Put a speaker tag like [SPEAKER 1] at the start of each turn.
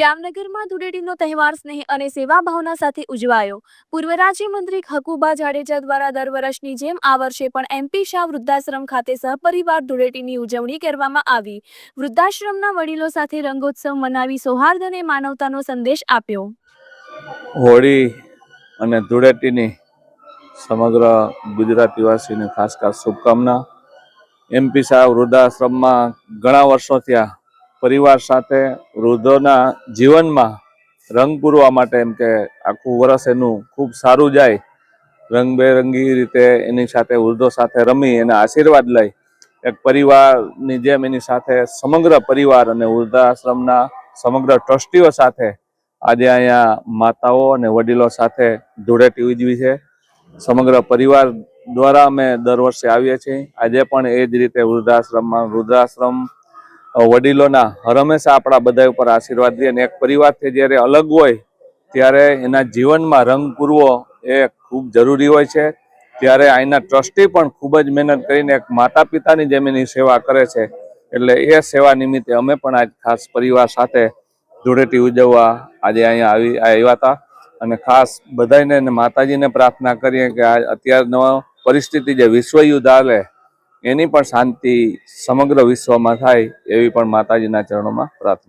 [SPEAKER 1] જામનગરમાં ધૂળેટીનો તહેવાર સ્નેહ અને સેવાભાવના સાથે ઉજવાયો। પૂર્વ રાજ્યમંત્રી હકુબા જાડેજા દ્વારા દર વર્ષની જેમ આ વર્ષે પણ એમપી શાહ વૃદ્ધાશ્રમ ખાતે સહપરિવાર ધૂળેટીની ઉજવણી કરવામાં આવી। વૃદ્ધાશ્રમના વડીલો સાથે રંગોત્સવ મનાવી સૌહાર્દ અને માનવતાનો સંદેશ આપ્યો।
[SPEAKER 2] હોળી અને ધૂળેટીની સમગ્ર ગુજરાતીવાસીને ખાસ શુભકામના। એમપી શાહ વૃદ્ધાશ્રમમાં ઘણા વર્ષોથી આ પરિવાર સાથે વૃદ્ધોના જીવનમાં રંગ પૂરવા માટે એમ કે આખું વર્ષ એનું ખૂબ સારું જાય, રંગબેરંગી રીતે એની સાથે વૃદ્ધો સાથે રમી એના આશીર્વાદ લઈ એક પરિવારની જેમ એની સાથે સમગ્ર પરિવાર અને વૃદ્ધાશ્રમના સમગ્ર ટ્રસ્ટીઓ સાથે આજે અહીંયા માતાઓ અને વડીલો સાથે ધૂળેટી ઉજવી છે। સમગ્ર પરિવાર દ્વારા અમે દર વર્ષે આવીએ છીએ। આજે પણ એ જ રીતે વૃદ્ધાશ્રમ વડીલોના હંમેશા આપણા બધા ઉપર આશીર્વાદ દે અને એક પરિવારથી જ્યારે અલગ હોય ત્યારે એના જીવનમાં રંગ પૂરવો એ ખૂબ જરૂરી હોય છે। ત્યારે અહીંના ટ્રસ્ટી પણ ખૂબ જ મહેનત કરીને એક માતા પિતાની જેમ એની સેવા કરે છે। એટલે એ સેવા નિમિત્તે અમે પણ આજ ખાસ પરિવાર સાથે ધૂળેટી ઉજવવા આજે અહીંયા આવ્યા હતા અને ખાસ બધાને માતાજીને પ્રાર્થના કરીએ કે આ અત્યારનો પરિસ્થિતિ જે વિશ્વ યુદ્ધ હાલે એની પણ શાંતિ સમગ્ર વિશ્વમાં થાય એવી પણ માતાજીના ચરણોમાં પ્રાર્થના।